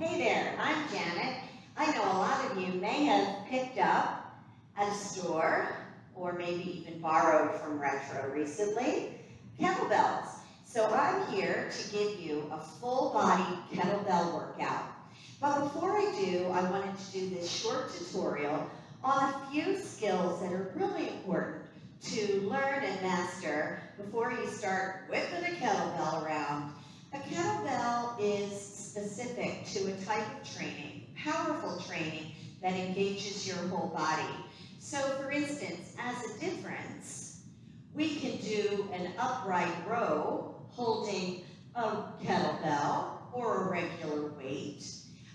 Hey there, I'm Janet. I know a lot of you may have picked up at a store or maybe even borrowed from Retro recently, kettlebells. So I'm here to give you a full body kettlebell workout. But before I do, I wanted to do this short tutorial on a few skills that are really important to learn and master before you start whipping a kettlebell around. A kettlebell is specific to a type of training, powerful training that engages your whole body. So for instance, as a difference, we can do an upright row holding a kettlebell or a regular weight.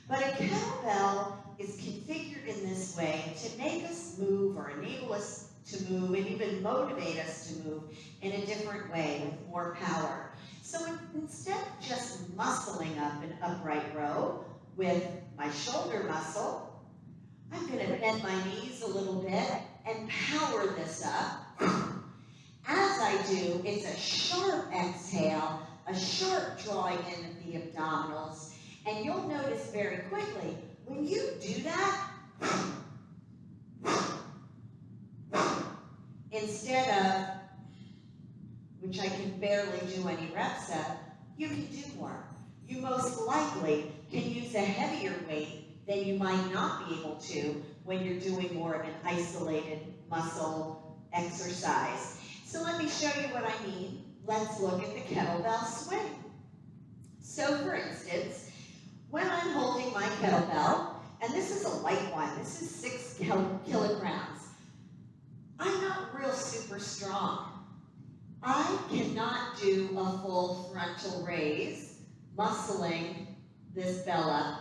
But a kettlebell is configured in this way to make us move or enable us to move and even motivate us to move in a different way with more power. So instead of just muscling up an upright row with my shoulder muscle, I'm going to bend my knees a little bit and power this up. As I do, it's a sharp exhale, a sharp drawing in of the abdominals, and you'll notice very quickly, when you do that, instead of, which I can barely do any reps of, you can do more. You most likely can use a heavier weight than you might not be able to when you're doing more of an isolated muscle exercise. So let me show you what I mean. Let's look at the kettlebell swing. So for instance, when I'm holding my kettlebell, and this is a light one, this is 6 kilograms, I'm not real super strong. I cannot do a full frontal raise, muscling this bell up.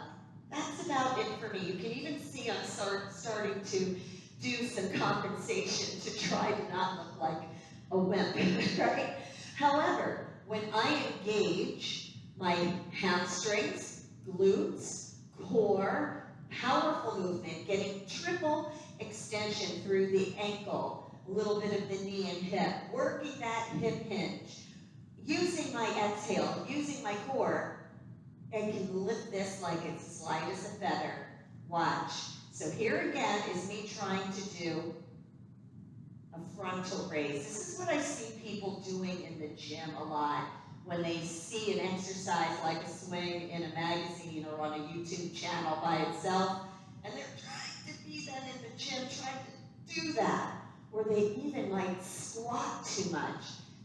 That's about it for me. You can even see I'm starting to do some compensation to try to not look like a wimp, right? However, when I engage my hamstrings, glutes, core, powerful movement, getting triple extension through the ankle, a little bit of the knee and hip, working that hip hinge, using my exhale, using my core, and can lift this like it's as light as a feather. Watch. So here again is me trying to do a frontal raise. This is what I see people doing in the gym a lot when they see an exercise like a swing in a magazine or on a YouTube channel by itself, and they're trying to be that in the gym, trying to do that. Or they even might squat too much.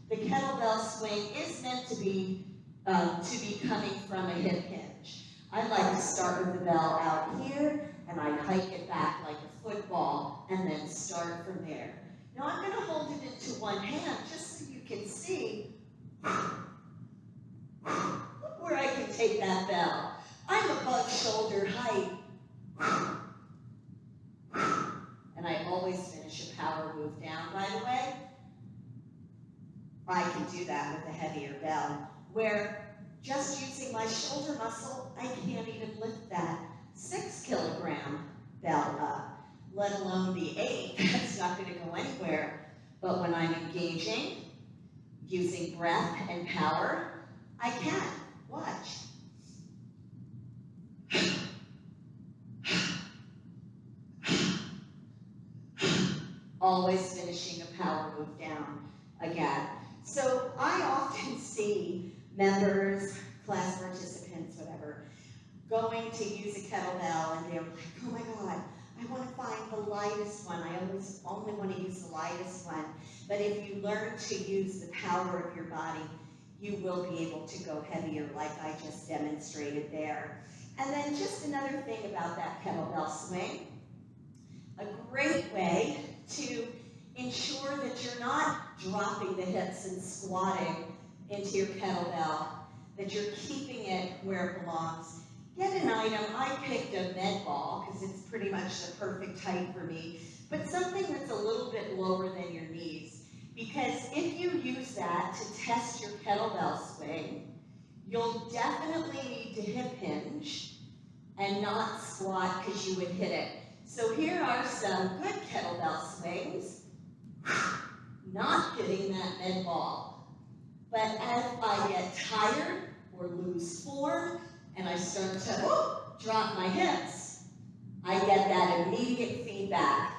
The kettlebell swing is meant to be coming from a hip hinge. I like to start with the bell out here, and I hike it back like a football, and then start from there. Now I'm going to hold it into one hand just so you can see. Look where I can take that bell. I'm above shoulder height. And I always finish a power move down, by the way. I can do that with a heavier bell, where just using my shoulder muscle, I can't even lift that 6 kilogram bell up, let alone the 8. That's not going to go anywhere. But when I'm engaging, using breath and power, I can. Watch. Always finishing a power move down again. So I often see members, class participants, whatever, going to use a kettlebell and they're like, oh my God, I want to find the lightest one. I always only want to use the lightest one. But if you learn to use the power of your body, you will be able to go heavier like I just demonstrated there. And then just another thing about that kettlebell swing, a great way to ensure that you're not dropping the hips and squatting into your kettlebell, that you're keeping it where it belongs. Get an item. I picked a med ball because it's pretty much the perfect height for me, but something that's a little bit lower than your knees. Because if you use that to test your kettlebell swing, you'll definitely need to hip hinge and not squat because you would hit it. So here are some good kettlebell swings. Not getting that med ball. But as I get tired or lose form, and I start to drop my hips, I get that immediate feedback.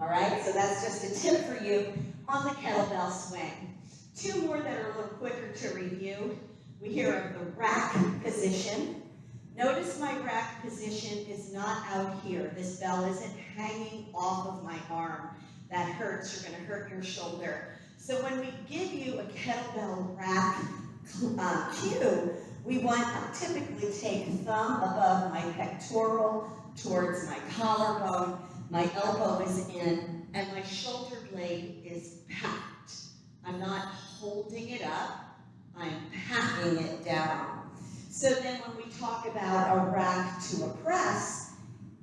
All right, so that's just a tip for you on the kettlebell swing. Two more that are a little quicker to review. We hear of the rack position. Notice my rack position is not out here. This bell isn't hanging off of my arm. That hurts. You're going to hurt your shoulder. So when we give you a kettlebell rack cue, we want to typically take thumb above my pectoral towards my collarbone. My elbow is in, and my shoulder blade is packed. I'm not holding it up. I'm packing it down. So then when we talk about a rack to a press,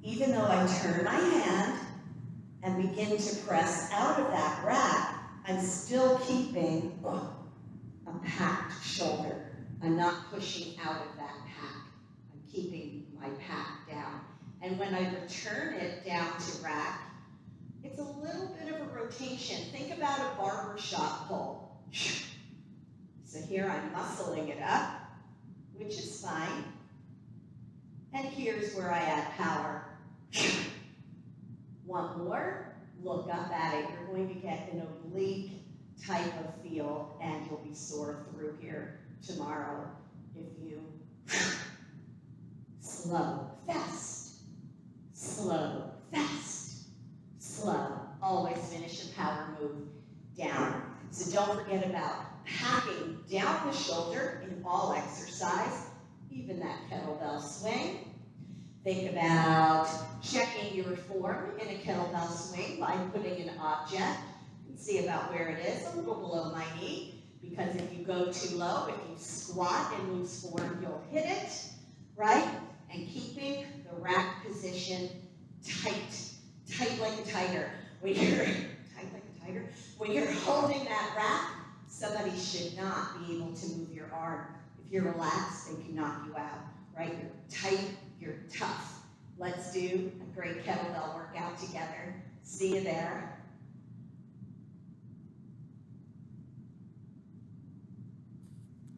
even though I turn my hand and begin to press out of that rack, I'm still keeping a packed shoulder. I'm not pushing out of that pack. I'm keeping my pack down. And when I return it down to rack, it's a little bit of a rotation. Think about a barbershop pole. So here I'm muscling it up, which is fine. And here's where I add power. One more, look up at it. You're going to get an oblique type of feel, and you'll be sore through here tomorrow if you slow, fast, slow, fast, slow. Always finish a power move down. So don't forget about packing down the shoulder in all exercise, even that kettlebell swing. Think about checking your form in a kettlebell swing by putting an object. You can see about where it is, a little below my knee, because if you go too low, if you squat and lose form, you'll hit it, right? And keeping the rack position tight like a tiger. When you're tight like a tiger, when you're holding that rack, somebody should not be able to move your arm. If you're relaxed, they can knock you out, right? You're tight, you're tough. Let's do a great kettlebell workout together. See you there.